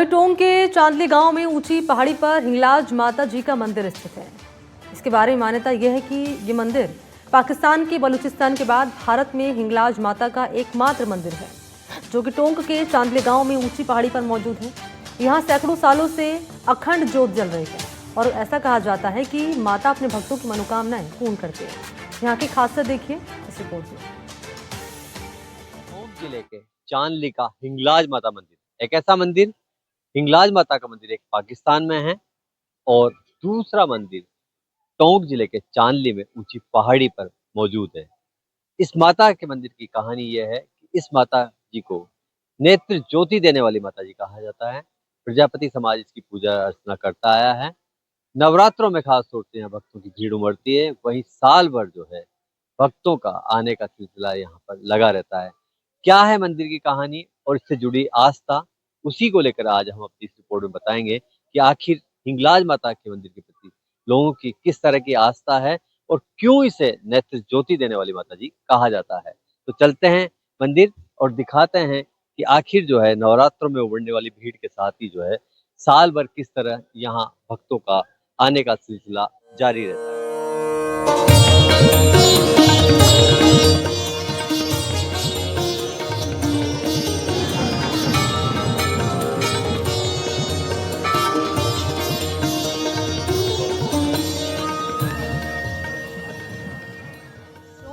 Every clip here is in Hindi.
टोंक के चांदली गांव में ऊंची पहाड़ी पर हिंगलाज माता जी का मंदिर स्थित है। इसके बारे में मान्यता यह है कि ये मंदिर पाकिस्तान के बलूचिस्तान के बाद भारत में हिंगलाज माता का एकमात्र मंदिर है, जो कि टोंक के चांदली गांव में ऊंची पहाड़ी पर मौजूद है। यहाँ सैकड़ों सालों से अखंड ज्योत जल रही है और ऐसा कहा जाता है कि माता अपने भक्तों की मनोकामनाएं पूर्ण करती है। यहाँ की खासियत देखिए इस रिपोर्ट में। टोंक जिले के चांदली का हिंगलाज माता मंदिर, एक ऐसा मंदिर, हिंगलाज माता का मंदिर एक पाकिस्तान में है और दूसरा मंदिर टोंक जिले के चांदली में ऊंची पहाड़ी पर मौजूद है। इस माता के मंदिर की कहानी यह है कि इस माता जी को नेत्र ज्योति देने वाली माता जी कहा जाता है। प्रजापति समाज इसकी पूजा अर्चना करता आया है। नवरात्रों में खास तौर से यहाँ भक्तों की भीड़ उमड़ती है। वहीं साल भर जो है भक्तों का आने का सिलसिला यहाँ पर लगा रहता है। क्या है मंदिर की कहानी और इससे जुड़ी आस्था, उसी को लेकर आज हम अपनी इस रिपोर्ट में बताएंगे कि आखिर हिंगलाज माता के मंदिर के प्रति लोगों की किस तरह की आस्था है और क्यों इसे नेत्र ज्योति देने वाली माता जी कहा जाता है। तो चलते हैं मंदिर और दिखाते हैं कि आखिर जो है नवरात्रों में उमड़ने वाली भीड़ के साथ ही जो है साल भर किस तरह यहाँ भक्तों का आने का सिलसिला जारी रहता है।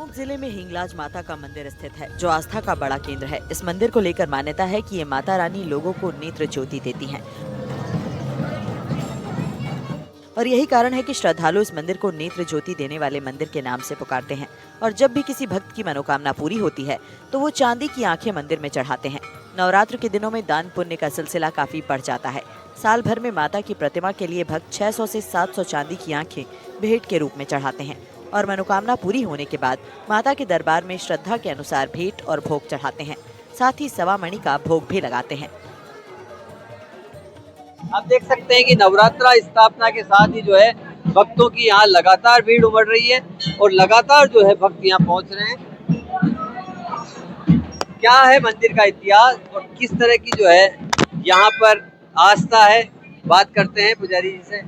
जिले में हिंगलाज माता का मंदिर स्थित है, जो आस्था का बड़ा केंद्र है। इस मंदिर को लेकर मान्यता है कि ये माता रानी लोगों को नेत्र ज्योति देती हैं और यही कारण है कि श्रद्धालु इस मंदिर को नेत्र ज्योति देने वाले मंदिर के नाम से पुकारते हैं। और जब भी किसी भक्त की मनोकामना पूरी होती है तो वो चांदी की आंखें मंदिर में चढ़ाते हैं। नवरात्र के दिनों में दान पुण्य का सिलसिला काफी बढ़ जाता है। साल भर में माता की प्रतिमा के लिए भक्त 600 से 700 चांदी की आंखें भेंट के रूप में चढ़ाते हैं और मनोकामना पूरी होने के बाद माता के दरबार में श्रद्धा के अनुसार भेंट और भोग चढ़ाते हैं। साथ ही सवा मणि का भोग भी लगाते हैं। आप देख सकते हैं कि नवरात्रा स्थापना के साथ ही जो है भक्तों की यहाँ लगातार भीड़ उमड़ रही है और लगातार जो है भक्त यहाँ पहुँच रहे हैं। क्या है मंदिर का इतिहास और किस तरह की जो है यहाँ पर आस्था है, बात करते हैं पुजारी जी से।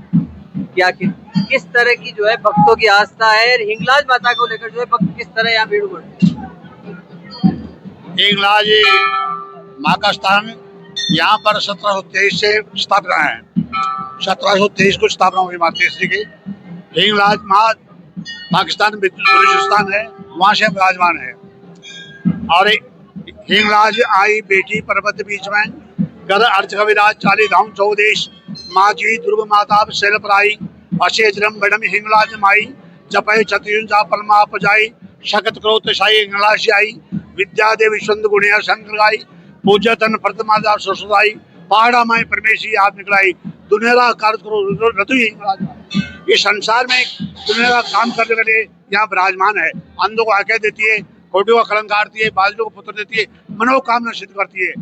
क्या किस तरह की जो है भक्तों की आस्था है, हिंगलाज माता को लेकर जो है भक्त किस तरह यहाँ भीड़ उमड़ते हैं। हिंगलाज माँ का स्थान यहाँ पर 1723 से स्थापना है। 1723 को स्थापना हुई माता श्री की। हिंगलाज माँ पाकिस्तान में बलूचिस्तान है, वहाँ से विराजमान है। और हिंगलाज आई बेटी पर्वत बीच में, कर अर्थ कविराज 40 धाम 14 देश, माँ जी ध्रुव माता शैल पराई, अशेजरम बड़म हिंगलाज माई, जपय छत्रियुंजा परमा पजाई, शक्त क्रोध शाही हिंगलाज आई, विद्या देवी सुंद गुणिया शंकर गाई, पूजतन प्रतिमादा सरस्वती, पहाड़ा माई परमेशी आप निकलाई, दुनिया कार्य करो रतु हिंगलाज। इस संसार में दुनिया का काम करने के लिए यहाँ विराजमान है। अंधों को आज्ञा देती है, खोटों को कलंक काटती है, बाजलों को पुत्र देती है, मनोकामना सिद्ध करती है।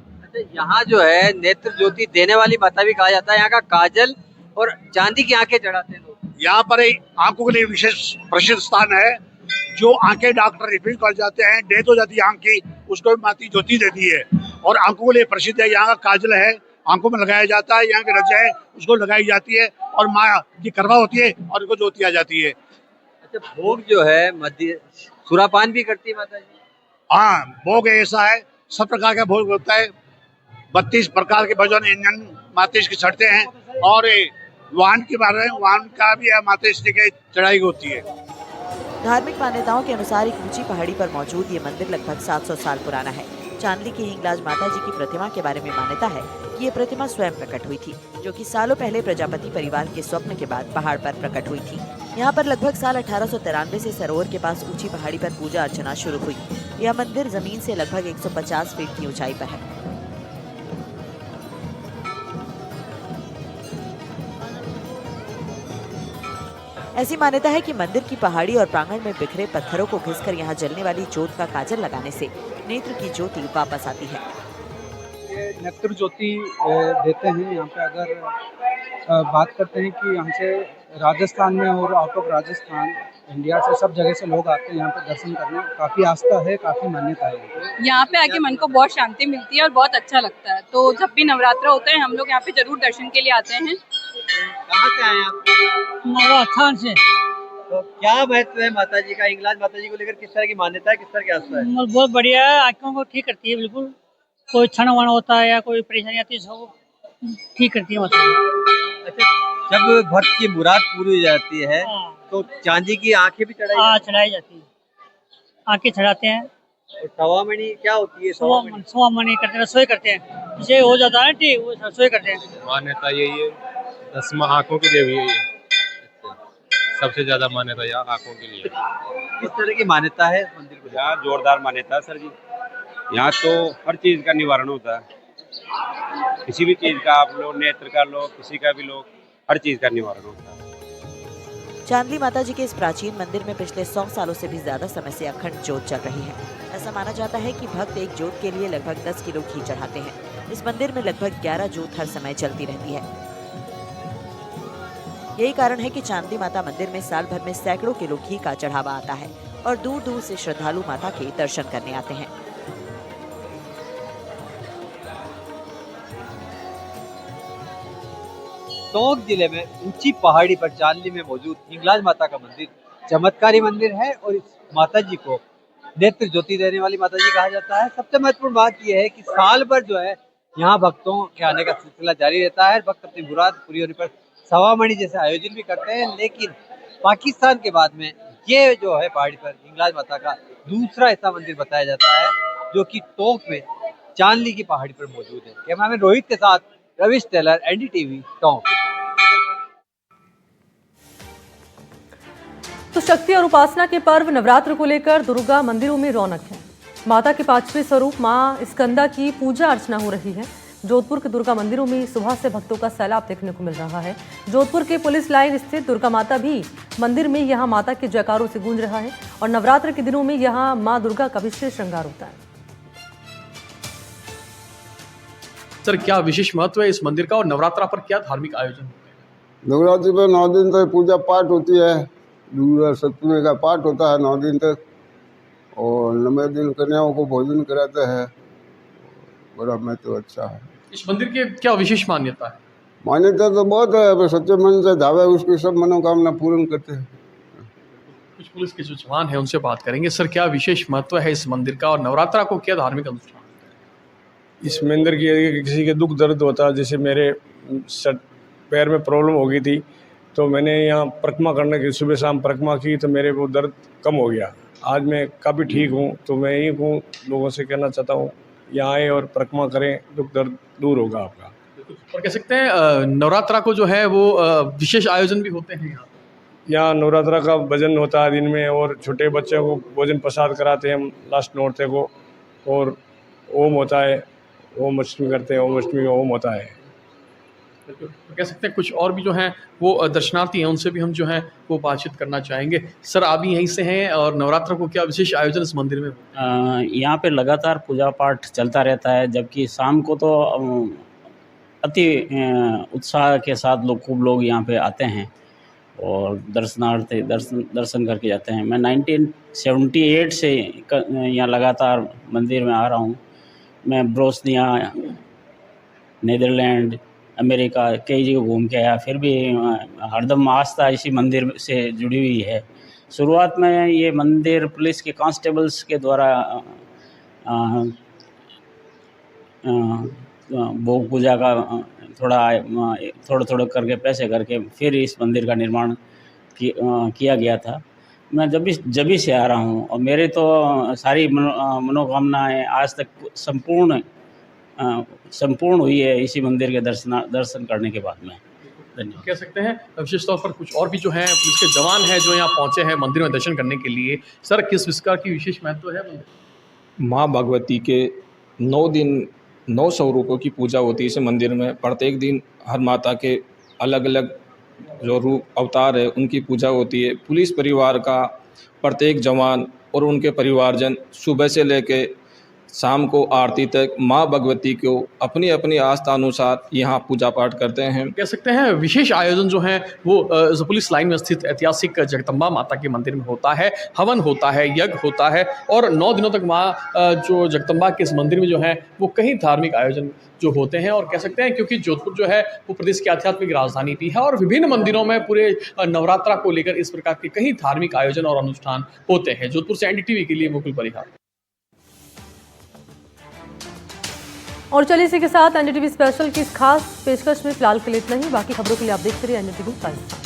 यहाँ जो है नेत्र ज्योति देने वाली माता भी कहा जाता है। यहाँ का काजल और चांदी की आंखें चढ़ाते हैं लोग। यहाँ पर आंखों के लिए विशेष प्रसिद्ध स्थान है। जो आंखें डॉक्टर रिफिल कर जाते हैं, डेथ हो जाती है आंख की, उसको माता ज्योति देती है और आंखों के लिए प्रसिद्ध है। यहाँ का काजल है, आंखों में लगाया जाता है। यहाँ की रजा है, उसको लगाई जाती है और माँ की करवा होती है और उसको ज्योति आ जाती है। अच्छा, भोग जो है मध्य सुरापान भी करती है माता जी। हाँ, भोग ऐसा है, सब प्रकार का भोग होता है। 32 प्रकार के भजन इंजन माता के चढ़ते हैं और वाहन के बारे में वाहन का भी माता श्री की चढ़ाई होती है। धार्मिक मान्यताओं के अनुसार एक ऊंची पहाड़ी पर मौजूद ये मंदिर लगभग 700 साल पुराना है। चांदली की हिंगलाज माता जी की प्रतिमा के बारे में मान्यता है कि ये प्रतिमा स्वयं प्रकट हुई थी, जो कि सालों पहले प्रजापति परिवार के स्वप्न के बाद पहाड़ पर प्रकट हुई थी। यहाँ पर लगभग साल 1893 से सरोवर के पास ऊंची पहाड़ी पर पूजा अर्चना शुरू हुई। यह मंदिर जमीन से लगभग 150 फीट की ऊंचाई पर है। ऐसी मान्यता है कि मंदिर की पहाड़ी और प्रांगण में बिखरे पत्थरों को घिसकर यहाँ जलने वाली ज्योत का काजल लगाने से नेत्र की ज्योति वापस आती है। ये नेत्र ज्योति देते हैं। यहाँ पे अगर बात करते हैं कि यहाँ से राजस्थान में और आउट ऑफ राजस्थान इंडिया से सब जगह से लोग आते हैं यहाँ पे दर्शन करने। काफ़ी आस्था है, काफ़ी मान्यता है। यहाँ पे आके मन को बहुत शांति मिलती है और बहुत अच्छा लगता है। तो जब भी नवरात्र होते हैं हम लोग यहाँ पे जरूर दर्शन के लिए आते हैं। कहाँ से आए आप? नवरात्रान से तो क्या महत्व है माता जी का? हिंगलाज माता जी को लेकर किस तरह की मान्यता है, किस तरह की आस्था है? बहुत बढ़िया है, आंखों को ठीक करती है बिल्कुल। कोई क्षण वण होता है या कोई परेशानी आती है सब ठीक करती है माता जी। अच्छा, जब भक्त की मुराद पूरी हो जाती है तो चांदी की आंखें भी चढ़ाई हाँ चढ़ाई जाती है, आंखें चढ़ाते हैं। और सवामणि क्या होती है? सवामणि सुबह मनी करते हैं, रसोई करते हैं। जैसे हो जाता है ठीक वो रसोई करते हैं। मान्यता यही है, 10वां आंखों की देवी है ये। सबसे ज्यादा मान्यता यहाँ आंखों के लिए। किस तरह की मान्यता है इस मंदिर को? यहाँ जोरदार मान्यता है सर जी। यहाँ तो हर चीज का निवारण होता है, किसी भी चीज का, आप लो नेत्र का लो, किसी का भी लो, हर चीज का निवारण होता है। चांदली माता जी के इस प्राचीन मंदिर में पिछले 100 सालों से भी ज्यादा समय से अखंड जोत चल रही है। ऐसा माना जाता है कि भक्त एक जोत के लिए लगभग 10 किलो घी चढ़ाते हैं। इस मंदिर में लगभग 11 जोत हर समय चलती रहती है। यही कारण है कि चांदली माता मंदिर में साल भर में सैकड़ों किलो घी का चढ़ावा आता है और दूर दूर से श्रद्धालु माता के दर्शन करने आते हैं। टोंक जिले में ऊंची पहाड़ी पर चांदली में मौजूद हिंगलाज माता का मंदिर चमत्कारी मंदिर है और इस माता जी को नेत्र ज्योति देने वाली माता जी कहा जाता है। सबसे महत्वपूर्ण बात यह है कि साल भर जो है यहाँ भक्तों के आने का सिलसिला जारी रहता है। भक्त अपनी मुराद पूरी होने पर सवामणि जैसे आयोजन भी करते हैं। लेकिन पाकिस्तान के बाद में ये जो है पहाड़ी पर हिंगलाज माता का दूसरा ऐसा मंदिर बताया जाता है जो कि टोंक में चांदली की पहाड़ी पर मौजूद है। कैमरामैन रोहित के साथ रविश टेलर, एनडीटीवी, टोंक। तो शक्ति और उपासना के पर्व नवरात्र को लेकर दुर्गा मंदिरों में रौनक है। माता के 5वें स्वरूप मां स्कंदा की पूजा अर्चना हो रही है। जोधपुर के दुर्गा मंदिरों में सुबह से भक्तों का सैलाब देखने को मिल रहा है। जोधपुर के पुलिस लाइन स्थित दुर्गा माता भी मंदिर में यहां माता के जयकारों से गूंज रहा है और नवरात्र के दिनों में यहां मां दुर्गा का विशेष श्रृंगार होता है। सर, क्या विशेष महत्व है इस मंदिर का और नवरात्रा पर क्या धार्मिक आयोजन होते हैं? नवरात्रि पर 9 दिन तक पूजा पाठ होती है। दुर्गा सप्तमी का पाठ होता है 9 दिन तक और 9वें दिन कन्याओं को भोजन कराते हैं। बड़ा महत्व अच्छा है। इस मंदिर के क्या विशेष मान्यता है? मान्यता तो बहुत है, अगर सच्चे मन से धावे उसकी सब मनोकामना पूर्ण करते हैं। कुछ पुलिस के जो जवान हैं उनसे बात करेंगे। सर, क्या विशेष महत्व है इस मंदिर का और नवरात्रा को क्या धार्मिक अनुष्ठान? इस मंदिर की किसी के दुख दर्द होता है, जैसे मेरे पैर में प्रॉब्लम हो गई थी तो मैंने यहाँ परिक्रमा करने की सुबह शाम परिक्रमा की तो मेरे वो दर्द कम हो गया। आज मैं काफ़ी ठीक हूँ। तो मैं यही हूँ लोगों से कहना चाहता हूँ यहाँ आए और परिक्रमा करें, दुख दर्द दूर होगा आपका। और कह सकते हैं नवरात्रा को जो है वो विशेष आयोजन भी होते हैं यहाँ नवरात्रा का भजन होता है दिन में और छोटे बच्चों को भोजन प्रसाद कराते हैं हम लास्ट नौरते को, और ओम होता है, ओम अष्टमी करते हैं, ओम अष्टमी का ओम होता है। तो कह सकते हैं कुछ और भी जो हैं वो दर्शनार्थी हैं, उनसे भी हम जो हैं वो बातचीत करना चाहेंगे। सर, आप भी यहीं से हैं और नवरात्र को क्या विशेष आयोजन इस मंदिर में? यहाँ पे लगातार पूजा पाठ चलता रहता है, जबकि शाम को तो अति उत्साह के साथ खूब लोग यहाँ पे आते हैं और दर्शन करके जाते हैं। मैं 1978 से यहाँ लगातार मंदिर में आ रहा हूँ। मैं ब्रोस्निया, नीदरलैंड, अमेरिका कई जगह घूम के आया, फिर भी हरदम आस्था इसी मंदिर से जुड़ी हुई है। शुरुआत में ये मंदिर पुलिस के कांस्टेबल्स के द्वारा भोग पूजा का थोड़ा करके पैसे करके फिर इस मंदिर का निर्माण किया गया था। मैं जब भी से आ रहा हूँ और मेरे तो सारी मनोकामनाएं आज तक संपूर्ण हुई है इसी मंदिर के दर्शन करने के बाद में। धन्यवाद। कह सकते हैं विशेष तौर पर कुछ और भी जो हैं पुलिस के जवान हैं जो यहाँ पहुँचे हैं मंदिर में दर्शन करने के लिए। सर, किस प्रकार की विशेष महत्व है मंदिर? माँ भगवती के 9 दिन 9 स्वरूपों की पूजा होती है इस मंदिर में। प्रत्येक दिन हर माता के अलग अलग जो रूप अवतार है उनकी पूजा होती है। पुलिस परिवार का प्रत्येक जवान और उनके परिवारजन सुबह से लेके शाम को आरती तक माँ भगवती को अपनी अपनी आस्था अनुसार यहाँ पूजा पाठ करते हैं। कह सकते हैं विशेष आयोजन जो है वो पुलिस लाइन में स्थित ऐतिहासिक जगदम्बा माता के मंदिर में होता है। हवन होता है, यज्ञ होता है और 9 दिनों तक माँ जो जगदम्बा के इस मंदिर में जो है वो कई धार्मिक आयोजन जो होते हैं। और कह सकते हैं क्योंकि जोधपुर जो है वो प्रदेश की आध्यात्मिक राजधानी भी है और विभिन्न मंदिरों में पूरे नवरात्रा को लेकर इस प्रकार के कई धार्मिक आयोजन और अनुष्ठान होते हैं। जोधपुर से एनडीटीवी के लिए मुकुल परिहार। और चलिए इसी के साथ एनडीटीवी स्पेशल की इस खास पेशकश में फिलहाल के लिए इतना ही। बाकी खबरों के लिए आप देखते रहिए एनडीटीवी पाकिस्तान।